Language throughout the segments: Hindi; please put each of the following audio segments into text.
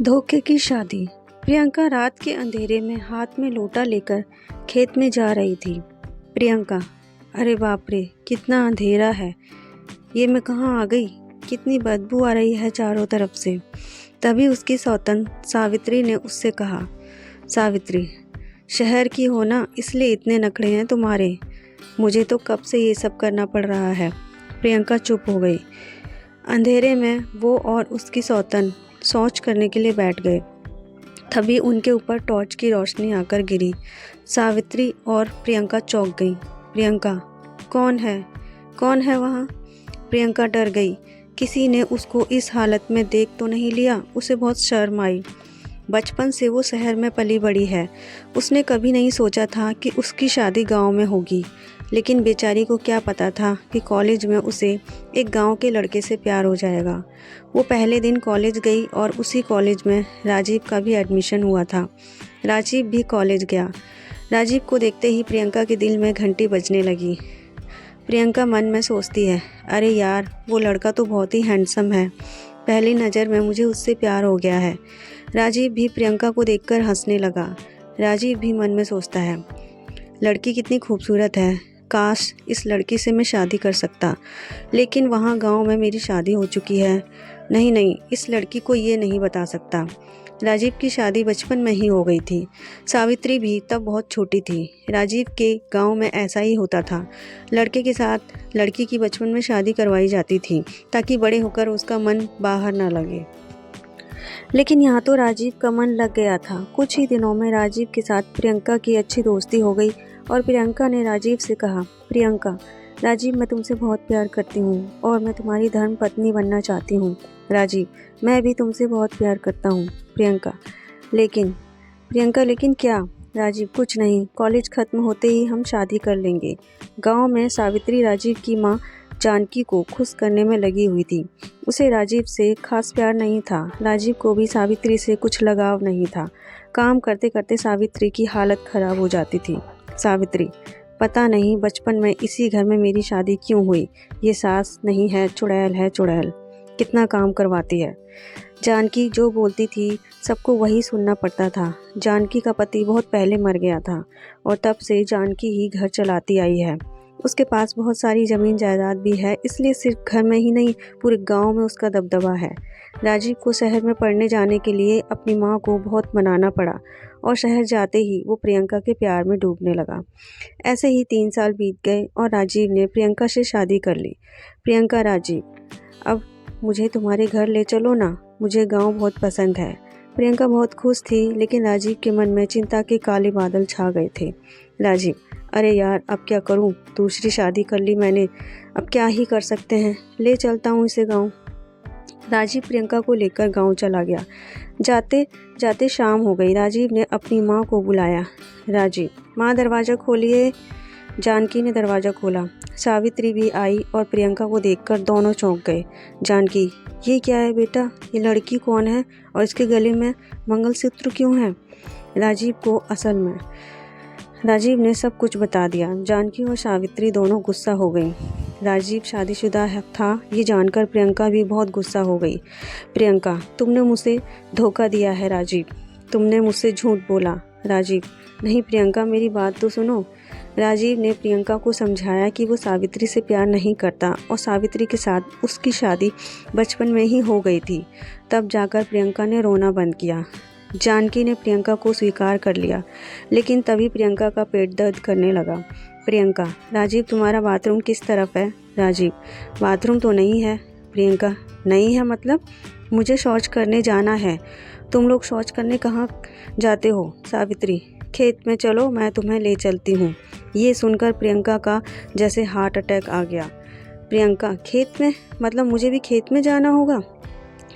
धोखे की शादी। प्रियंका रात के अंधेरे में हाथ में लोटा लेकर खेत में जा रही थी। प्रियंका, अरे बाप रे, कितना अंधेरा है, ये मैं कहाँ आ गई, कितनी बदबू आ रही है चारों तरफ से। तभी उसकी सौतन सावित्री ने उससे कहा, सावित्री, शहर की हो ना, इसलिए इतने नखरे हैं तुम्हारे, मुझे तो कब से ये सब करना पड़ रहा है। प्रियंका चुप हो गई। अंधेरे में वो और उसकी सौतन शौच करने के लिए बैठ गए। तभी उनके ऊपर टॉर्च की रोशनी आकर गिरी। सावित्री और प्रियंका चौंक गई। प्रियंका, कौन है वहाँ? प्रियंका डर गई। किसी ने उसको इस हालत में देख तो नहीं लिया? उसे बहुत शर्म आई। बचपन से वो शहर में पली बड़ी है। उसने कभी नहीं सोचा था कि उसकी शादी गांव में होगी। लेकिन बेचारी को क्या पता था कि कॉलेज में उसे एक गांव के लड़के से प्यार हो जाएगा। वो पहले दिन कॉलेज गई और उसी कॉलेज में राजीव का भी एडमिशन हुआ था। राजीव भी कॉलेज गया। राजीव को देखते ही प्रियंका के दिल में घंटी बजने लगी। प्रियंका मन में सोचती है, अरे यार, वो लड़का तो बहुत ही हैंडसम है, पहली नज़र में मुझे उससे प्यार हो गया है। राजीव भी प्रियंका को देखकर हंसने लगा। राजीव भी मन में सोचता है, लड़की कितनी खूबसूरत है, काश इस लड़की से मैं शादी कर सकता, लेकिन वहाँ गांव में मेरी शादी हो चुकी है। नहीं, इस लड़की को ये नहीं बता सकता। राजीव की शादी बचपन में ही हो गई थी। सावित्री भी तब बहुत छोटी थी। राजीव के गांव में ऐसा ही होता था, लड़के के साथ लड़की की बचपन में शादी करवाई जाती थी ताकि बड़े होकर उसका मन बाहर ना लगे। लेकिन यहाँ तो राजीव का मन लग गया था। कुछ ही दिनों में राजीव के साथ प्रियंका की अच्छी दोस्ती हो गई और प्रियंका ने राजीव से कहा, प्रियंका, राजीव, मैं तुमसे बहुत प्यार करती हूँ और मैं तुम्हारी धर्म पत्नी बनना चाहती हूँ। राजीव, मैं भी तुमसे बहुत प्यार करता हूँ। प्रियंका, लेकिन क्या? राजीव, कुछ नहीं, कॉलेज खत्म होते ही हम शादी कर लेंगे। गांव में सावित्री राजीव की माँ जानकी को खुश करने में लगी हुई थी। उसे राजीव से खास प्यार नहीं था। राजीव को भी सावित्री से कुछ लगाव नहीं था। काम करते करते सावित्री की हालत खराब हो जाती थी। सावित्री, पता नहीं बचपन में इसी घर में मेरी शादी क्यों हुई। ये सास नहीं है, चुड़ैल है, चुड़ैल, कितना काम करवाती है। जानकी जो बोलती थी सबको वही सुनना पड़ता था। जानकी का पति बहुत पहले मर गया था और तब से जानकी ही घर चलाती आई है। उसके पास बहुत सारी ज़मीन जायदाद भी है, इसलिए सिर्फ घर में ही नहीं, पूरे गांव में उसका दबदबा है। राजीव को शहर में पढ़ने जाने के लिए अपनी माँ को बहुत मनाना पड़ा और शहर जाते ही वो प्रियंका के प्यार में डूबने लगा। ऐसे ही 3 साल बीत गए और राजीव ने प्रियंका से शादी कर ली। प्रियंका, राजीव, अब मुझे तुम्हारे घर ले चलो ना, मुझे गाँव बहुत पसंद है। प्रियंका बहुत खुश थी, लेकिन राजीव के मन में चिंता के काले बादल छा गए थे। राजीव, अरे यार, अब क्या करूं, दूसरी शादी कर ली मैंने, अब क्या ही कर सकते हैं, ले चलता हूं इसे गांव। राजीव प्रियंका को लेकर गांव चला गया। जाते जाते शाम हो गई। राजीव ने अपनी माँ को बुलाया। राजीव, माँ, दरवाज़ा खोलिए। जानकी ने दरवाज़ा खोला। सावित्री भी आई और प्रियंका को देखकर दोनों चौंक गए। जानकी, ये क्या है बेटा, ये लड़की कौन है और इसके गले में मंगलसूत्र क्यों है? राजीव ने सब कुछ बता दिया। जानकी और सावित्री दोनों गुस्सा हो गई। राजीव शादीशुदा था, ये जानकर प्रियंका भी बहुत गुस्सा हो गई। प्रियंका, तुमने मुझसे धोखा दिया है राजीव, तुमने मुझसे झूठ बोला। राजीव, नहीं प्रियंका, मेरी बात तो सुनो। राजीव ने प्रियंका को समझाया कि वो सावित्री से प्यार नहीं करता और सावित्री के साथ उसकी शादी बचपन में ही हो गई थी। तब जाकर प्रियंका ने रोना बंद किया। जानकी ने प्रियंका को स्वीकार कर लिया, लेकिन तभी प्रियंका का पेट दर्द करने लगा। प्रियंका, राजीव, तुम्हारा बाथरूम किस तरफ है? राजीव, बाथरूम तो नहीं है। प्रियंका, नहीं है मतलब? मुझे शौच करने जाना है। तुम लोग शौच करने कहाँ जाते हो? सावित्री, खेत में चलो, मैं तुम्हें ले चलती हूँ। ये सुनकर प्रियंका का जैसे हार्ट अटैक आ गया। प्रियंका, खेत में मतलब मुझे भी खेत में जाना होगा?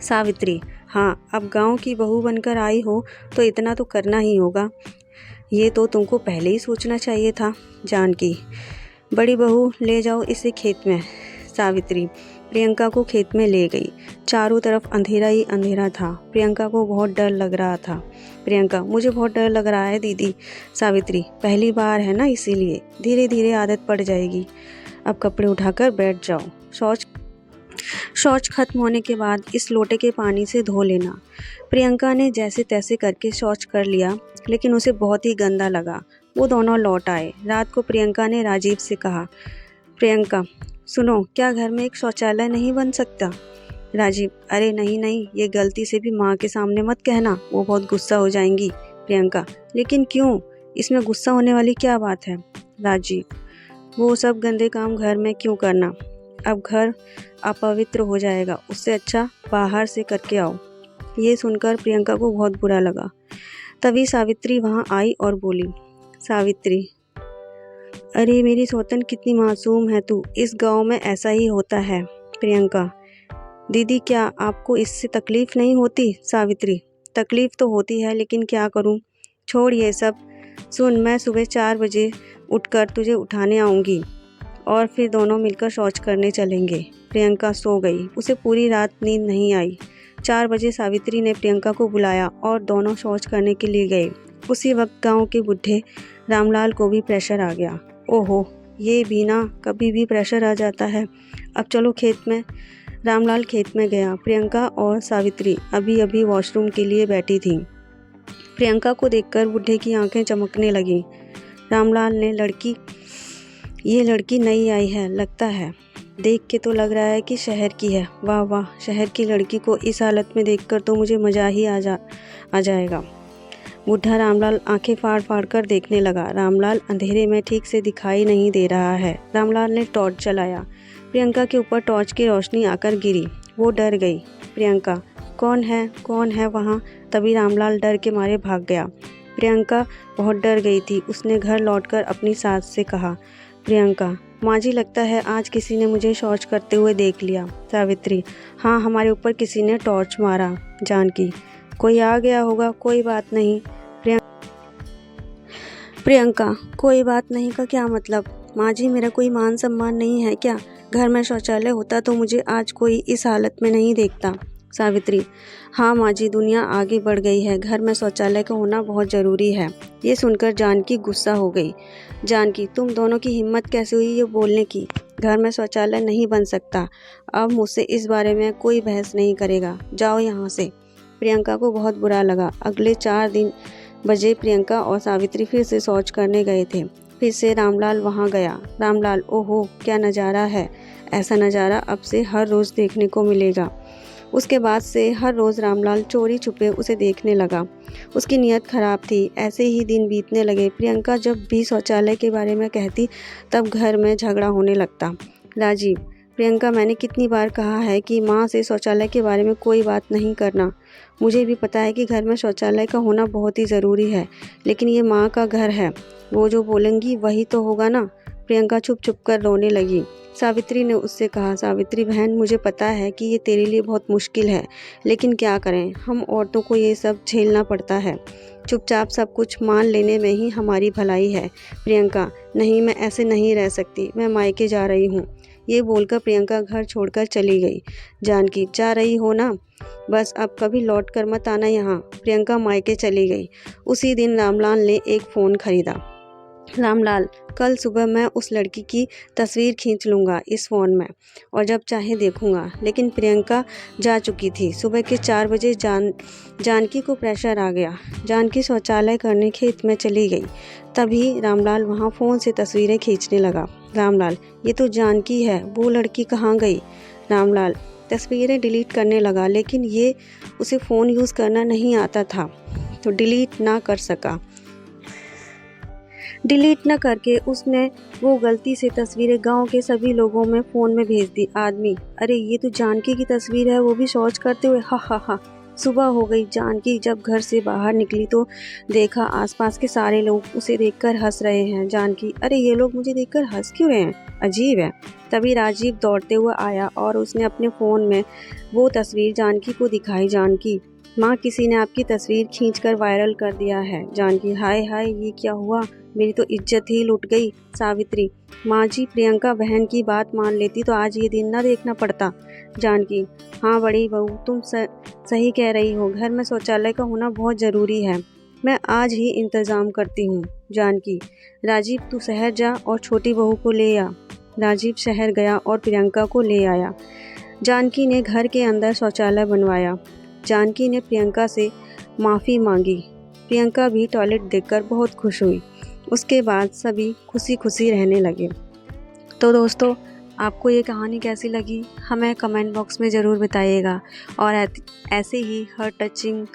सावित्री, हाँ, अब गांव की बहू बनकर आई हो तो इतना तो करना ही होगा, ये तो तुमको पहले ही सोचना चाहिए था। जानकी, बड़ी बहू, ले जाओ इसे खेत में। सावित्री प्रियंका को खेत में ले गई। चारों तरफ अंधेरा ही अंधेरा था। प्रियंका को बहुत डर लग रहा था। प्रियंका, मुझे बहुत डर लग रहा है दीदी। सावित्री, पहली बार है ना, इसीलिए धीरे धीरे आदत पड़ जाएगी। अब कपड़े उठाकर बैठ जाओ, शौच शौच खत्म होने के बाद इस लोटे के पानी से धो लेना। प्रियंका ने जैसे तैसे करके शौच कर लिया, लेकिन उसे बहुत ही गंदा लगा। वो दोनों लौट आए। रात को प्रियंका ने राजीव से कहा, प्रियंका सुनो, क्या घर में एक शौचालय नहीं बन सकता? राजीव, अरे नहीं नहीं, ये गलती से भी माँ के सामने मत कहना, वो बहुत गुस्सा हो जाएंगी। प्रियंका, लेकिन क्यों? इसमें गुस्सा होने वाली क्या बात है? राजीव, वो सब गंदे काम घर में क्यों करना? अब घर अपवित्र हो जाएगा, उससे अच्छा बाहर से करके आओ। ये सुनकर प्रियंका को बहुत बुरा लगा। तभी सावित्री वहाँ आई और बोली, सावित्री, अरे मेरी सौतन, कितनी मासूम है तू, इस गांव में ऐसा ही होता है। प्रियंका, दीदी क्या आपको इससे तकलीफ़ नहीं होती? सावित्री, तकलीफ़ तो होती है, लेकिन क्या करूं? छोड़ ये सब। सुन, मैं सुबह 4 बजे उठकर तुझे उठाने आऊँगी और फिर दोनों मिलकर शौच करने चलेंगे। प्रियंका सो गई। उसे पूरी रात नींद नहीं आई। 4 बजे सावित्री ने प्रियंका को बुलाया और दोनों शौच करने के लिए गए। उसी वक्त गांव के बुढ़े रामलाल को भी प्रेशर आ गया। ओहो, ये भी ना, कभी भी प्रेशर आ जाता है। अब चलो खेत में। रामलाल खेत में गया। प्रियंका और सावित्री अभी अभी वॉशरूम के लिए बैठी थीं। प्रियंका को देखकर बुढ़े की आंखें चमकने लगीं। रामलाल ने, ये लड़की नई आई है लगता है, देख के तो लग रहा है कि शहर की है। वाह वाह, शहर की लड़की को इस हालत में देखकर तो मुझे मज़ा ही आ जाएगा। बुढ़ा रामलाल आंखें फाड़ फाड़ कर देखने लगा। रामलाल अंधेरे में ठीक से दिखाई नहीं दे रहा है। रामलाल ने टॉर्च चलाया। प्रियंका के ऊपर टॉर्च की रोशनी आकर गिरी। वो डर गई। प्रियंका, कौन है वहाँ? तभी रामलाल डर के मारे भाग गया। प्रियंका बहुत डर गई थी। उसने घर लौटकर अपनी सास से कहा, प्रियंका, माँ जी, लगता है आज किसी ने मुझे शौच करते हुए देख लिया। सावित्री, हाँ, हमारे ऊपर किसी ने टॉर्च मारा। जानकी, कोई आ गया होगा, कोई बात नहीं। प्रियंका, कोई बात नहीं का क्या मतलब? माँ जी, मेरा कोई मान सम्मान नहीं है क्या? घर में शौचालय होता तो मुझे आज कोई इस हालत में नहीं देखता। सावित्री, हाँ माँ जी, दुनिया आगे बढ़ गई है, घर में शौचालय का होना बहुत ज़रूरी है। ये सुनकर जानकी गुस्सा हो गई। जानकी, तुम दोनों की हिम्मत कैसे हुई ये बोलने की? घर में शौचालय नहीं बन सकता। अब मुझसे इस बारे में कोई बहस नहीं करेगा, जाओ यहाँ से। प्रियंका को बहुत बुरा लगा। अगले 4 बजे प्रियंका और सावित्री फिर से शौच करने गए थे। फिर से रामलाल वहाँ गया। रामलाल, ओहो, क्या नज़ारा है! ऐसा नज़ारा अब से हर रोज़ देखने को मिलेगा। उसके बाद से हर रोज़ रामलाल चोरी छुपे उसे देखने लगा। उसकी नीयत खराब थी। ऐसे ही दिन बीतने लगे। प्रियंका जब भी शौचालय के बारे में कहती, तब घर में झगड़ा होने लगता। राजीव, प्रियंका, मैंने कितनी बार कहा है कि माँ से शौचालय के बारे में कोई बात नहीं करना। मुझे भी पता है कि घर में शौचालय का होना बहुत ही ज़रूरी है, लेकिन ये माँ का घर है, वो जो बोलेंगी वही तो होगा ना। प्रियंका छुप छुप कर रोने लगी। सावित्री ने उससे कहा, सावित्री बहन, मुझे पता है कि ये तेरे लिए बहुत मुश्किल है, लेकिन क्या करें, हम औरतों को ये सब झेलना पड़ता है। चुपचाप सब कुछ मान लेने में ही हमारी भलाई है। प्रियंका, नहीं, मैं ऐसे नहीं रह सकती, मैं मायके जा रही हूँ। ये बोलकर प्रियंका घर छोड़कर चली गई। जानकी, जा रही हो ना? बस अब कभी लौट कर मत आना यहाँ। प्रियंका मायके चली गई। उसी दिन रामलाल ने एक फ़ोन खरीदा। रामलाल, कल सुबह मैं उस लड़की की तस्वीर खींच लूँगा इस फ़ोन में और जब चाहे देखूँगा। लेकिन प्रियंका जा चुकी थी। सुबह के 4 बजे जानकी को प्रेशर आ गया। जानकी शौचालय करने खेत में चली गई। तभी रामलाल वहाँ फ़ोन से तस्वीरें खींचने लगा। रामलाल, ये तो जानकी है, वो लड़की कहाँ गई? रामलाल तस्वीरें डिलीट करने लगा, लेकिन ये उसे फ़ोन यूज़ करना नहीं आता था, तो डिलीट ना कर सका। डिलीट न करके उसने वो गलती से तस्वीरें गांव के सभी लोगों में फ़ोन में भेज दी। आदमी, अरे ये तो जानकी की तस्वीर है, वो भी शौच करते हुए, हा हा हा। सुबह हो गई। जानकी जब घर से बाहर निकली तो देखा आसपास के सारे लोग उसे देखकर हंस रहे हैं। जानकी, अरे ये लोग मुझे देखकर हंस क्यों रहे हैं, अजीब है। तभी राजीव दौड़ते हुए आया और उसने अपने फ़ोन में वो तस्वीर जानकी को दिखाई। जानकी, माँ, किसी ने आपकी तस्वीर खींचकर वायरल कर दिया है। जानकी, हाय हाय, ये क्या हुआ, मेरी तो इज्जत ही लुट गई। सावित्री, माँ जी, प्रियंका बहन की बात मान लेती तो आज ये दिन ना देखना पड़ता। जानकी, हाँ बड़ी बहू, तुम सही कह रही हो, घर में शौचालय का होना बहुत ज़रूरी है, मैं आज ही इंतज़ाम करती हूँ। जानकी, राजीव तू शहर जा और छोटी बहू को ले आ। राजीव शहर गया और प्रियंका को ले आया। जानकी ने घर के अंदर शौचालय बनवाया। जानकी ने प्रियंका से माफ़ी मांगी। प्रियंका भी टॉयलेट देखकर बहुत खुश हुई। उसके बाद सभी खुशी खुशी रहने लगे। तो दोस्तों, आपको ये कहानी कैसी लगी हमें कमेंट बॉक्स में ज़रूर बताइएगा। और ऐसे ही हर टचिंग,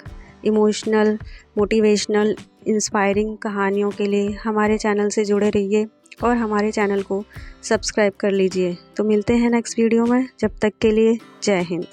इमोशनल, मोटिवेशनल, इंस्पायरिंग कहानियों के लिए हमारे चैनल से जुड़े रहिए और हमारे चैनल को सब्सक्राइब कर लीजिए। तो मिलते हैं नेक्स्ट वीडियो में। जब तक के लिए जय हिंद।